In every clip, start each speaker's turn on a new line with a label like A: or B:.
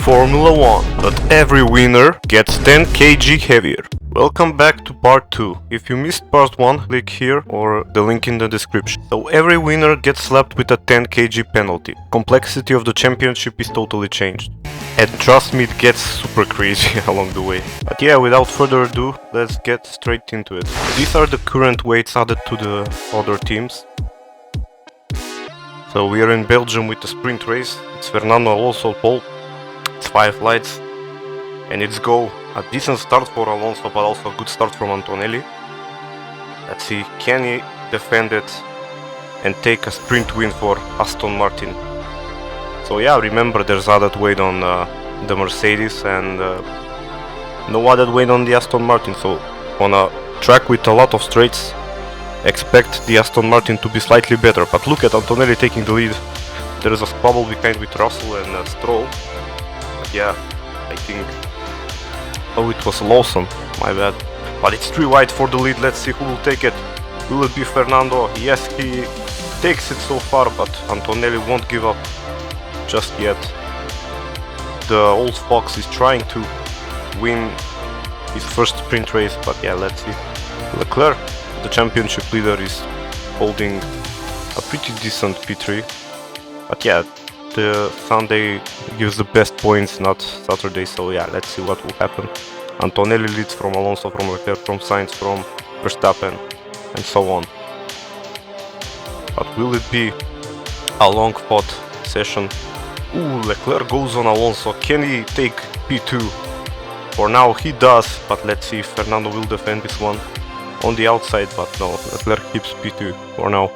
A: Formula 1, but every winner gets 10 kg heavier. Welcome back to part 2. If you missed part 1, click here or the link in the description. So every winner gets slapped with a 10 kg penalty. Complexity of the championship is totally changed. And trust me, it gets super crazy along the way. But yeah, without further ado, let's get straight into it. These are the current weights added to the other teams. So we are in Belgium with the sprint race. It's Fernando Alonso pole. It's 5 lights. And it's go. A decent start for Alonso, but also a good start from Antonelli. Let's see, can he defend it and take a sprint win for Aston Martin? So yeah, remember there's added weight on the Mercedes and no added weight on the Aston Martin. So on a track with a lot of straights, expect the Aston Martin to be slightly better. But look at Antonelli taking the lead. There is a squabble behind with Russell and Stroll. But yeah, I think... Oh, it was Lawson, my bad. But it's 3 wide for the lead. Let's see who will take it. Will it be Fernando? Yes, he takes it so far, but Antonelli won't give up just yet. The old fox is trying to win his first sprint race, but yeah, let's see. Leclerc, the championship leader, is holding a pretty decent P3. But yeah, the Sunday gives the best points, not Saturday, so yeah, let's see what will happen. Antonelli leads from Alonso, from Leclerc, from Sainz, from Verstappen, and so on. But will it be a long fought session? Ooh, Leclerc goes on Alonso. Can he take P2? For now he does, but let's see if Fernando will defend this one on the outside, but no, Leclerc keeps P2 for now.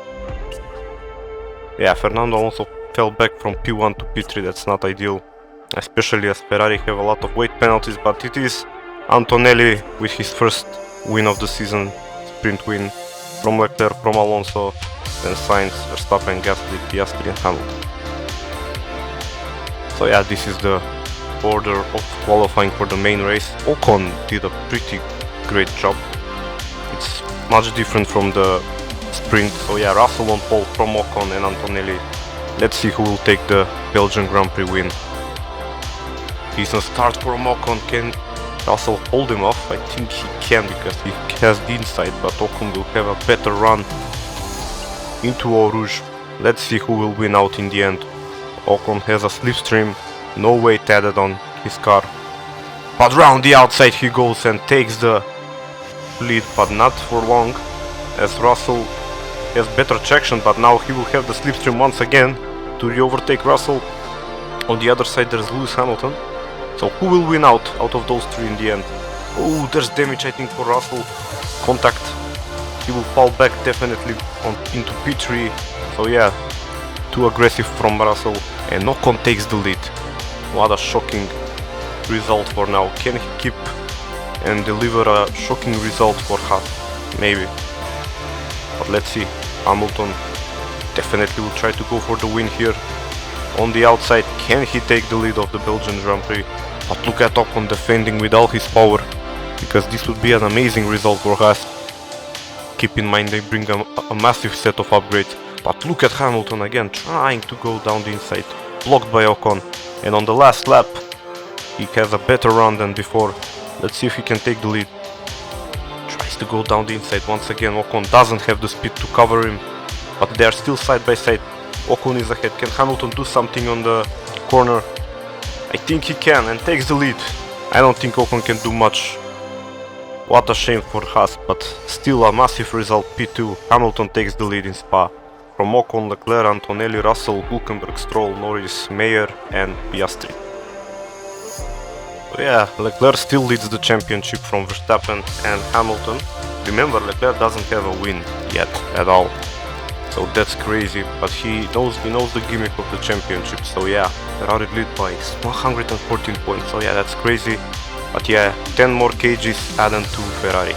A: Yeah, Fernando Alonso fell back from P1 to P3, that's not ideal, especially as Ferrari have a lot of weight penalties, but it is Antonelli with his first win of the season, sprint win, from Leclerc, from Alonso, then Sainz, Verstappen, Gasly, Piastri and Hamilton. So yeah, this is the order of qualifying for the main race. Ocon did a pretty great job. It's much different from the sprint, so yeah, Russell on pole from Ocon and Antonelli. Let's see who will take the Belgian Grand Prix win. Decent start from Ocon. Can Russell hold him off? I think he can because he has the inside, but Ocon will have a better run into Eau Rouge. Let's see who will win out in the end. Ocon has a slipstream, no weight added on his car. But round the outside he goes and takes the lead, but not for long, as Russell has better traction, but now he will have the slipstream once again to re-overtake Russell. On the other side there's Lewis Hamilton. So who will win out of those 3 in the end? Oh, there's damage I think for Russell. Contact. He will fall back definitely into P3. So yeah, too aggressive from Russell. And Ocon takes the lead. What a shocking result for now. Can he keep and deliver a shocking result for Haas? Maybe. But let's see. Hamilton definitely will try to go for the win here. On the outside, can he take the lead of the Belgian Grand Prix? But look at Ocon defending with all his power, because this would be an amazing result for Haas. Keep in mind they bring a massive set of upgrades. But look at Hamilton again, trying to go down the inside, blocked by Ocon. And on the last lap, he has a better run than before. Let's see if he can take the lead. Tries to go down the inside once again. Ocon doesn't have the speed to cover him, but they are still side by side. Ocon is ahead. Can Hamilton do something on the corner? I think he can and takes the lead. I don't think Ocon can do much. What a shame for Haas, but still a massive result. P2. Hamilton takes the lead in Spa. From Ocon, Leclerc, Antonelli, Russell, Hülkenberg, Stroll, Norris, Mayer and Piastri. So yeah, Leclerc still leads the championship from Verstappen and Hamilton. Remember, Leclerc doesn't have a win yet at all. So that's crazy, but he knows the gimmick of the championship. So yeah, Ferrari lead by 114 points. So yeah, that's crazy. But yeah, 10 more kgs added to Ferrari.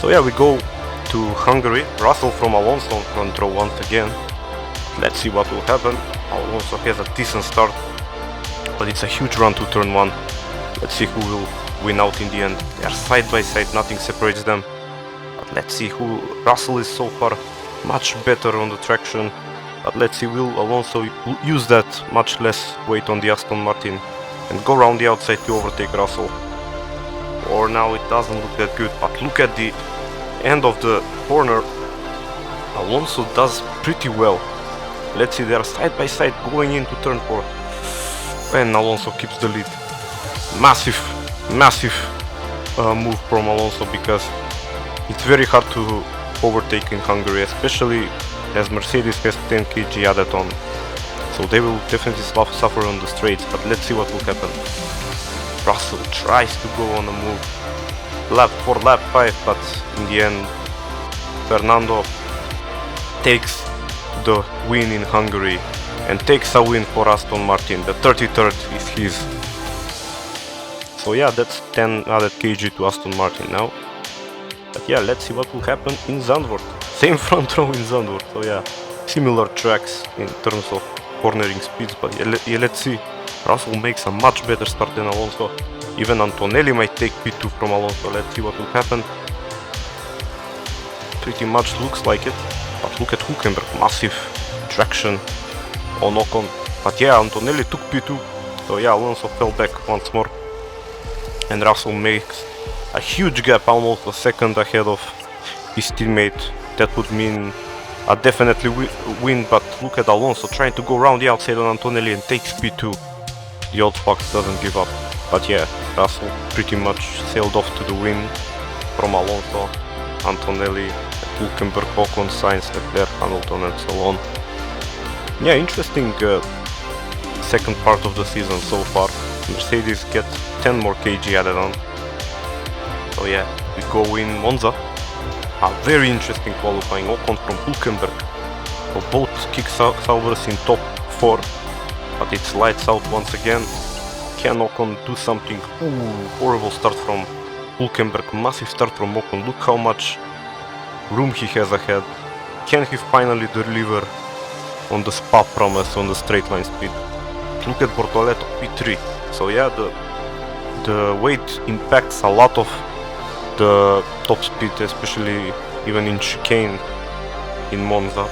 A: So yeah, we go to Hungary. Russell from Alonso on front row once again. Let's see what will happen. Alonso has a decent start, but it's a huge run to turn 1. Let's see who will win out in the end. They are side by side, nothing separates them. But let's see who... Russell is so far much better on the traction. But let's see, will Alonso use that much less weight on the Aston Martin and go around the outside to overtake Russell. Or now it doesn't look that good, but look at the end of the corner. Alonso does pretty well. Let's see, they are side by side going into turn 4. And Alonso keeps the lead. Massive move from Alonso, because it's very hard to overtake in Hungary, especially as Mercedes has 10 kg added on. So they will definitely suffer on the straights, but let's see what will happen. Russell tries to go on a move lap 4, lap 5, but in the end Fernando takes the win in Hungary and takes a win for Aston Martin. The 33rd is his. So yeah, that's 10 added kg to Aston Martin now. But yeah, let's see what will happen in Zandvoort. Same front row in Zandvoort, so yeah, similar tracks in terms of cornering speeds, but yeah, let's see. Russell makes a much better start than Alonso. Even Antonelli might take P2 from Alonso. Let's see what will happen. Pretty much looks like it. But look at Hülkenberg, massive traction on Ocon. But yeah, Antonelli took P2. So yeah, Alonso fell back once more. And Russell makes a huge gap, almost a second ahead of his teammate. That would mean a definitely win, but look at Alonso trying to go around the outside on Antonelli and takes P2. The old fox doesn't give up. But yeah, Russell pretty much sailed off to the win from Alonso, Antonelli, Hülkenberg, Ocon, Sainz, Leclerc, Hamilton and so on. Yeah, interesting second part of the season so far. Mercedes get 10 more kg added on. So yeah, we go in Monza. A very interesting qualifying, Ocon from Hülkenberg. So both kick Saubers in top 4, but it's lights out once again. Can Ocon do something? Ooh, horrible start from Hülkenberg, massive start from Ocon. Look how much room he has ahead. Can he finally deliver on the Spa promise on the straight line speed? Look at Bortoleto, P3. So yeah, the weight impacts a lot of the top speed, especially even in chicane in Monza.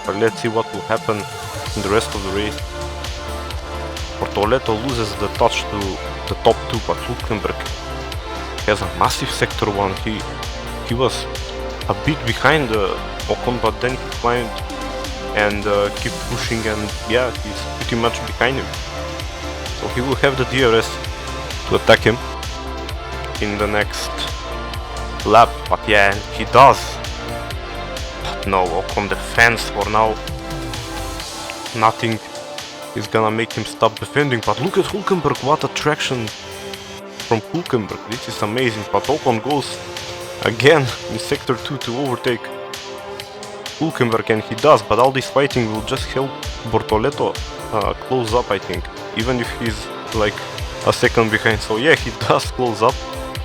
A: But let's see what will happen in the rest of the race. Bortoleto loses the touch to the top 2, but Hülkenberg has a massive sector 1. He was a bit behind Ocon, but then he climbed and keep pushing, and yeah, he's pretty much behind him. So he will have the DRS to attack him in the next lap, but yeah, he does. But no, Ocon defends for now. Nothing is gonna make him stop defending, but look at Hülkenberg, what a traction from Hülkenberg. This is amazing, but Ocon goes again in sector 2 to overtake Hülkenberg, and he does, but all this fighting will just help Bortoleto close up, I think, even if he's like a second behind. So yeah, he does close up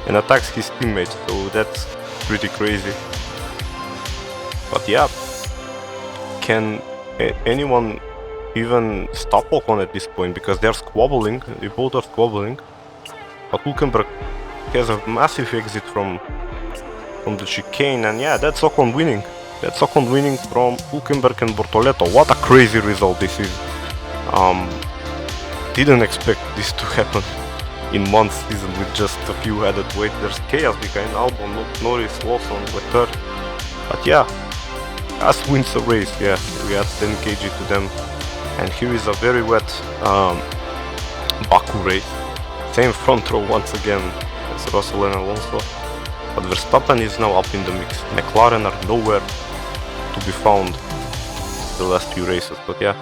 A: and attacks his teammates, so that's pretty crazy. But yeah, can anyone even stop Ocon at this point, because they're squabbling, they both are squabbling. But Hülkenberg has a massive exit from the chicane, and yeah, that's Ocon winning. That's Ocon winning from Hülkenberg and Bortoleto. What a crazy result this is. Didn't expect this to happen in one season with just a few added weight. There's chaos behind Albon, Norris, Lawson, Leclerc. But yeah, As wins the race. Yeah, we add 10 kg to them. And here is a very wet Baku race. Same front row once again as Russell and Alonso. But Verstappen is now up in the mix. McLaren are nowhere to be found the last few races. But yeah,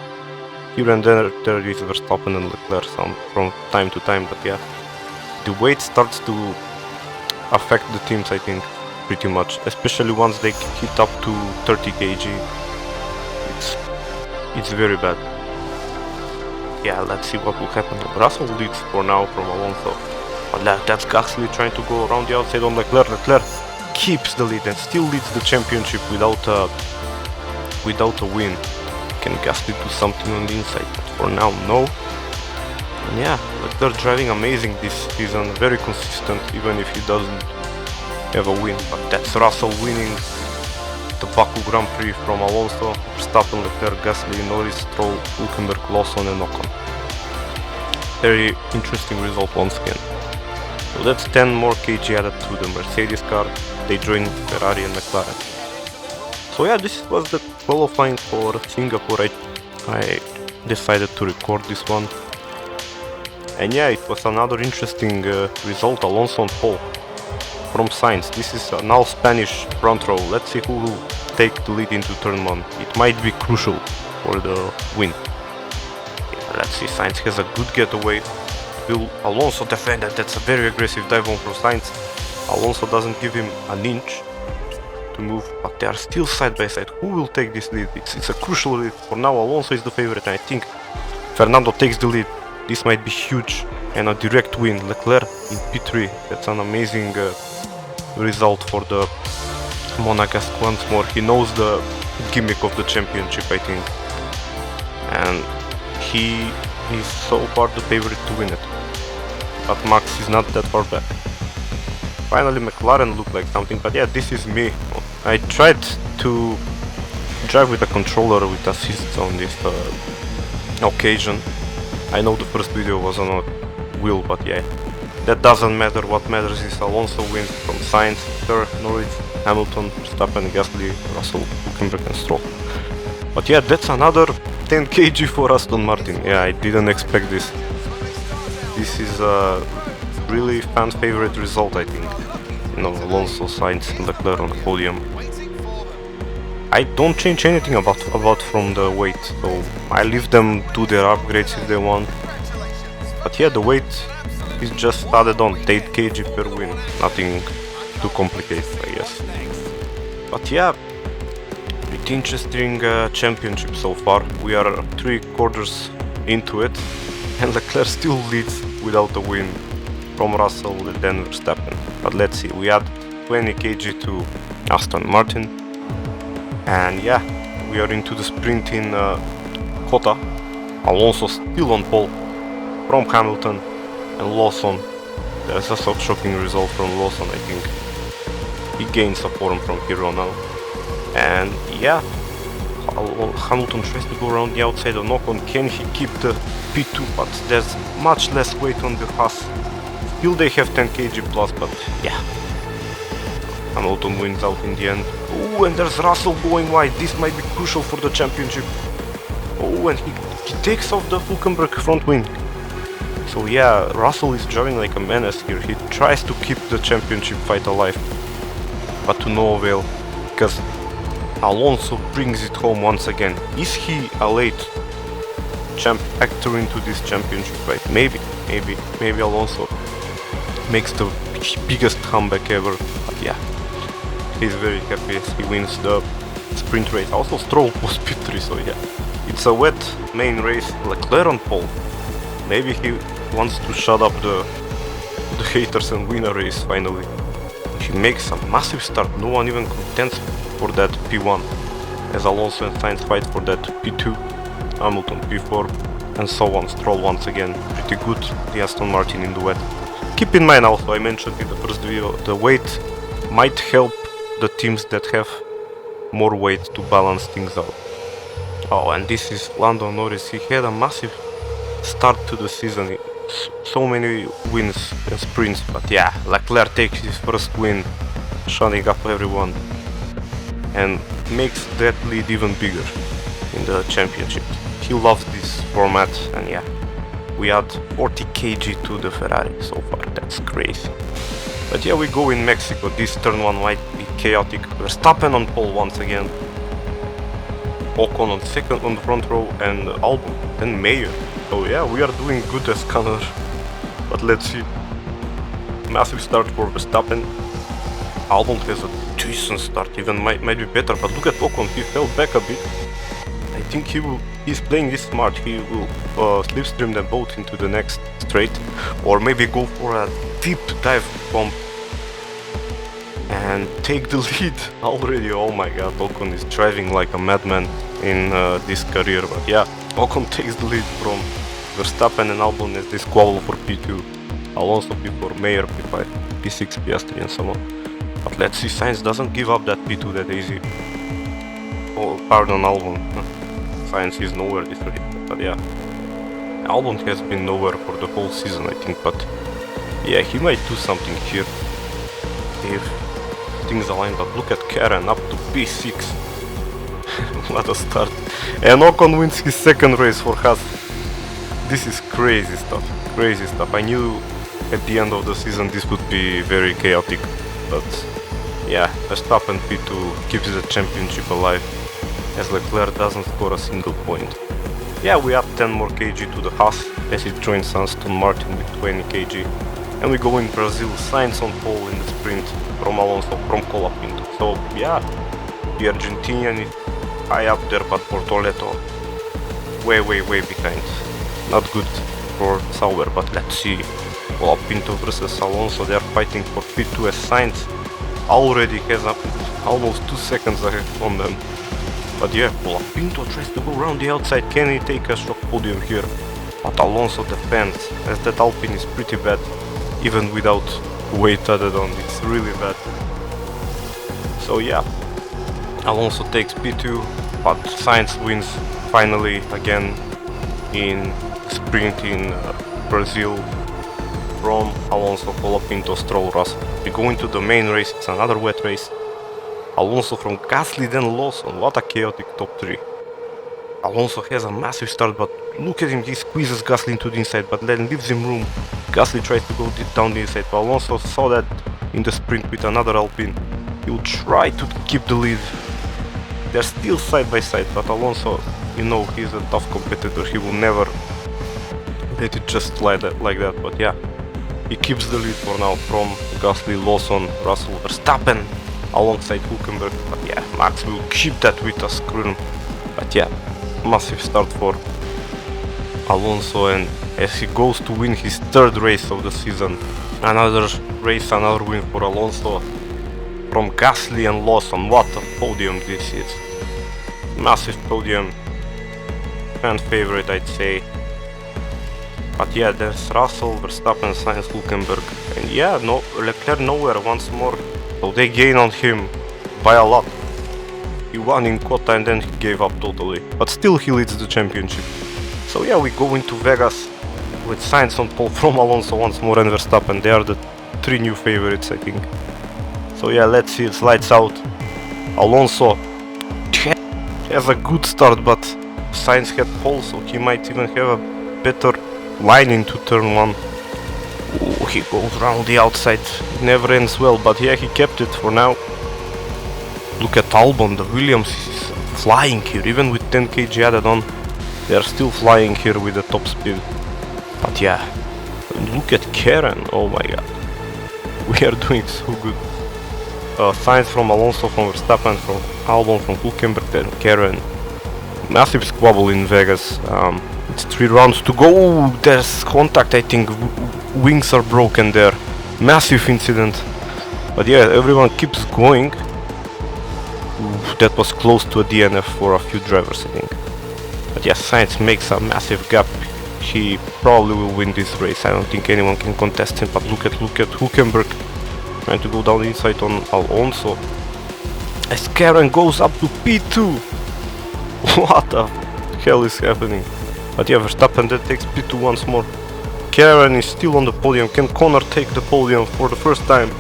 A: here and there is Verstappen and Leclerc from time to time. But yeah, the weight starts to affect the teams, I think, pretty much. Especially once they hit up to 30 kg. It's very bad. Yeah, let's see what will happen. Russell leads for now from Alonso. But that's Gasly trying to go around the outside on Leclerc. Leclerc keeps the lead and still leads the championship without a win. Can Gasly do something on the inside? But for now, no. And yeah, Leclerc driving amazing this season, very consistent, even if he doesn't have a win. But that's Russell winning the Baku Grand Prix from Alonso, Verstappen, Leclerc, Gasly, Norris, Stroll, Hülkenberg, Lawson and Ocon. very interesting result once again. So that's 10 more kg added to the Mercedes car. They joined Ferrari and McLaren. So yeah, this was the qualifying for Singapore. I decided to record this one. And yeah, it was another interesting result. Alonso on pole from Sainz. This is now Spanish front row. Let's see who will take the lead into turn 1. It might be crucial for the win. Yeah, let's see, Sainz has a good getaway. Will Alonso defend it? That's a very aggressive dive on from Sainz. Alonso doesn't give him an inch to move, but they are still side by side. Who will take this lead? It's a crucial lead. For now, Alonso is the favorite, and I think Fernando takes the lead. This might be huge and a direct win. Leclerc in P3. That's an amazing result for the Monegasque once more. He knows the gimmick of the championship, I think, and he is so far the favorite to win it. But Max is not that far back. Finally, McLaren looked like something, but yeah, this is me. I tried to drive with a controller with assists on this occasion. I know the first video was on a wheel, but yeah, that doesn't matter. What matters is Alonso wins from Sainz, Leclerc, Norris, Hamilton, Verstappen, Gasly, Russell, Hülkenberg and Stroll. But yeah, that's another 10 kg for Aston Martin. Yeah, I didn't expect this. This is a really fan favorite result, I think. You know, Alonso, Sainz, Leclerc on the podium. I don't change anything about from the weight, so I leave them do their upgrades if they want. But yeah, the weight is just added on, 8 kg per win, nothing too complicated, I guess. But yeah, pretty interesting championship so far. We are 3 quarters into it, and Leclerc still leads without a win from Russell, then Verstappen. But let's see, we add 20 kg to Aston Martin. And yeah, we are into the sprint in Kota. Alonso still on pole from Hamilton, and Lawson. There's a shocking result from Lawson, I think. He gains a form from here on out. And yeah, Hamilton tries to go around the outside of Ocon. Can he keep the P2? But there's much less weight on the Haas. Still they have 10 kg plus, but yeah. Hamilton wins out in the end. Oh, and there's Russell going wide. This might be crucial for the championship. Oh, and he takes off the Hülkenberg front wing. So yeah, Russell is driving like a menace here. He tries to keep the championship fight alive, but to no avail, because Alonso brings it home once again. Is he a late champ actor into this championship fight? Maybe Alonso makes the biggest comeback ever. But yeah, he's very happy as he wins the sprint race. Also Stroll was P3, so yeah, it's a wet main race. Leclerc on pole. Maybe he wants to shut up the haters and win a race finally. He makes a massive start. No one even contends for that P1, as Alonso and Sainz fight for that P2, Hamilton P4, and so on. Stroll once again, pretty good, the Aston Martin in the wet. Keep in mind also, I mentioned in the first video, the weight might help the teams that have more weight to balance things out. Oh, and this is Lando Norris. He had a massive start to the season, so many wins and sprints, but yeah, Leclerc takes his first win, shutting up everyone, and makes that lead even bigger in the championship. He loves this format, and yeah, we add 40 kg to the Ferrari so far. That's crazy. But yeah, we go in Mexico. This turn 1 might be chaotic. Verstappen on pole once again, Ocon on second on the front row, and Albon, then Mayer. So yeah, we are doing good as Connor, but let's see. Massive start for Verstappen. Albon has a decent start, even might be better, but look at Ocon, he fell back a bit. I think he's playing this smart. He will slipstream them both into the next straight, or maybe go for a deep dive bomb and take the lead already. Oh my god, Ocon is driving like a madman in this career. But yeah, Ocon takes the lead from Verstappen, and Albon as this squabble for P2. Alonso P4, Mayer P5, P6, Piastri and so on. But let's see, Sainz doesn't give up that P2 that easy. Oh, pardon, Albon. Sainz is nowhere this race, but yeah. Albon has been nowhere for the whole season, I think, but yeah, he might do something here if things align. But look at Karen up to P6. What a start. And Ocon wins his second race for Haas. This is crazy stuff, crazy stuff. I knew at the end of the season this would be very chaotic, but yeah, Verstappen P2 keeps the championship alive as Leclerc doesn't score a single point. Yeah, we add 10 more kg to the Haas as it joins Aston Martin with 20 kg. And we go in Brazil, Sainz on pole in the sprint from Alonso, from Colapinto. So yeah, the Argentinian is high up there, but Bortoleto way behind. Not good for Sauber, but let's see. Colapinto versus Alonso, they are fighting for P2 as Sainz already has almost 2 seconds ahead on them. But yeah, Colapinto tries to go around the outside. Can he take a shock podium here? But Alonso defends, as that Alpine is pretty bad, even without weight added on. It's really bad. So yeah, Alonso takes P2, but Sainz wins finally again in sprint in Brazil from Alonso, Colapinto, Stroll, Russell. We go into the main race. It's another wet race. Alonso from Gasly, then Lawson. What a chaotic top 3. Alonso has a massive start, but look at him, he squeezes Gasly into the inside, but then leaves him room. Gasly tries to go down the inside, but Alonso saw that in the sprint with another Alpine. He will try to keep the lead. They're still side by side, but Alonso, you know, he's a tough competitor. He will never let it just slide like that, but yeah. He keeps the lead for now from Gasly, Lawson, Russell, Verstappen alongside Hülkenberg. But yeah, Max will keep that with a screw. But yeah, massive start for Alonso, and as he goes to win his 3rd race of the season. Another race, another win for Alonso from Gasly and Lawson. What a podium this is. Massive podium. Fan favorite, I'd say. But yeah, there's Russell, Verstappen, Sainz, Hülkenberg. And yeah, no, Leclerc nowhere once more. So they gain on him by a lot. He won in quota and then he gave up totally. But still he leads the championship. So yeah, we go into Vegas with Sainz on pole from Alonso once more and Verstappen. They are the 3 new favorites, I think. So yeah, let's see, it's lights out. Alonso has a good start, but Sainz had pole, so he might even have a better line into turn 1. Ooh, he goes around the outside, never ends well, but yeah, he kept it for now. Look at Albon, the Williams is flying here, even with 10 kg added on. They are still flying here with the top speed. But yeah, look at Karen, oh my god. We are doing so good. Sainz from Alonso, from Verstappen, from Albon, from Hülkenberg, then Karen. Massive squabble in Vegas. It's 3 rounds to go. Ooh, there's contact, I think. Wings are broken there. Massive incident. But yeah, everyone keeps going. Ooh, that was close to a DNF for a few drivers, I think. But yeah, Sainz makes a massive gap. He probably will win this race. I don't think anyone can contest him. But look at Hülkenberg trying to go down the inside on Alonso. As Karen goes up to P2. What the hell is happening? But yeah, Verstappen then takes P2 once more. Karen is still on the podium. Can Connor take the podium for the first time?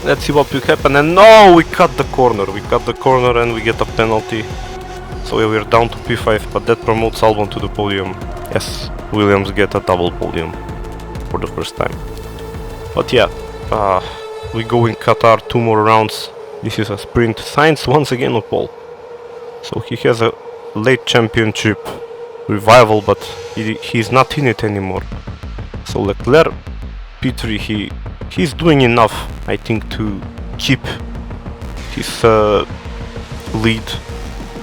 A: Let's see what will happen. And no, we cut the corner. We cut the corner and we get a penalty. So yeah, we're down to P5, but that promotes Albon to the podium. Yes, Williams get a double podium for the first time. But yeah, we go in Qatar, 2 more rounds. This is a sprint. Sainz once again on pole. So he has a late championship revival, but he's not in it anymore. So Leclerc, P3, he's doing enough, I think, to keep his lead.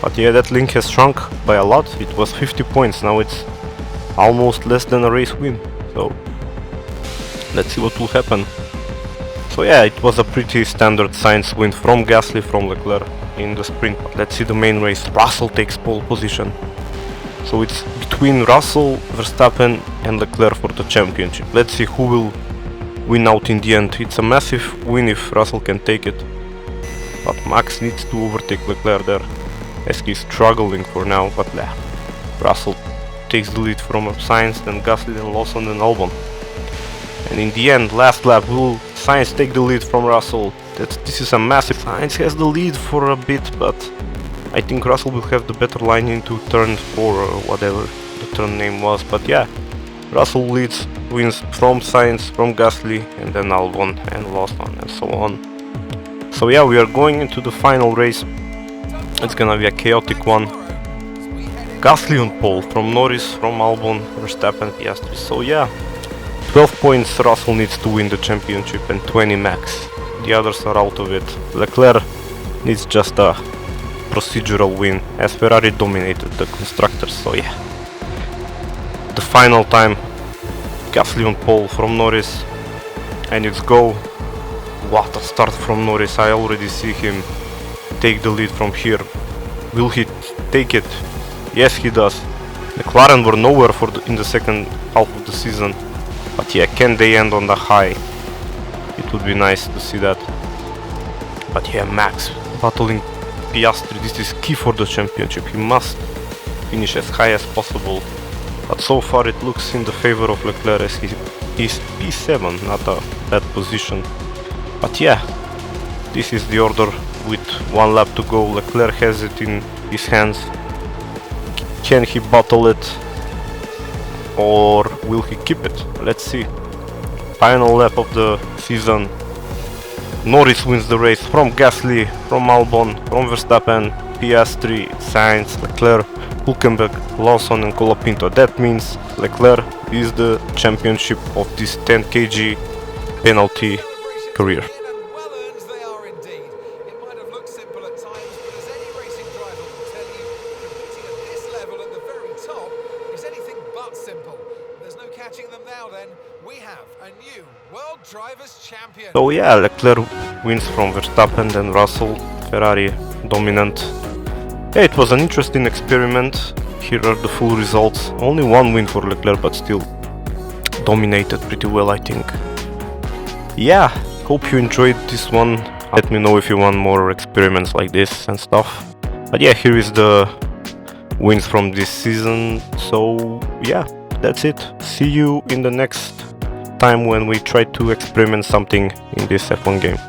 A: But yeah, that link has shrunk by a lot. It was 50 points, now it's almost less than a race win. So let's see what will happen. So yeah, it was a pretty standard Sainz win from Gasly, from Leclerc in the sprint. But let's see the main race. Russell takes pole position. So it's between Russell, Verstappen and Leclerc for the championship. Let's see who will win out in the end. It's a massive win if Russell can take it. But Max needs to overtake Leclerc there, as he's struggling for now. But Russell takes the lead from Sainz, then Gasly, then Lawson, then Albon. And in the end, last lap, will Sainz take the lead from Russell? This is a massive... Sainz has the lead for a bit, but I think Russell will have the better line into turn 4 or whatever the turn name was. But yeah, Russell wins from Sainz, from Gasly, and then Albon and Lawson and so on. So yeah, we are going into the final race. It's gonna be a chaotic one. Gasly on pole, from Norris, from Albon, Verstappen, Piastri. So yeah, 12 points Russell needs to win the championship and 20 max. The others are out of it. Leclerc needs just a procedural win, as Ferrari dominated the constructors. So yeah, the final time, Gasly on pole from Norris, and let's go. What a start from Norris. I already see him take the lead from here. Will he take it? Yes, he does. McLaren were nowhere in the second half of the season, but yeah, can they end on the high? It would be nice to see that. But yeah, Max battling Piastri. This is key for the championship. He must finish as high as possible. But so far it looks in the favor of Leclerc, as he is P7, not a bad position. But yeah, this is the order with 1 lap to go. Leclerc has it in his hands. Can he battle it, or will he keep it? Let's see. Final lap of the season. Norris wins the race from Gasly, from Albon, from Verstappen, Piastri, Sainz, Leclerc, Hülkenberg, Lawson and Colapinto. That means Leclerc is the championship of this 10 kg penalty career. So yeah, Leclerc wins from Verstappen, then Russell, Ferrari dominant. Yeah, it was an interesting experiment. Here are the full results. Only 1 win for Leclerc, but still dominated pretty well, I think. Yeah, hope you enjoyed this one. Let me know if you want more experiments like this and stuff. But yeah, here is the wins from this season. So yeah, that's it. See you in the next time when we try to experiment something in this F1 game.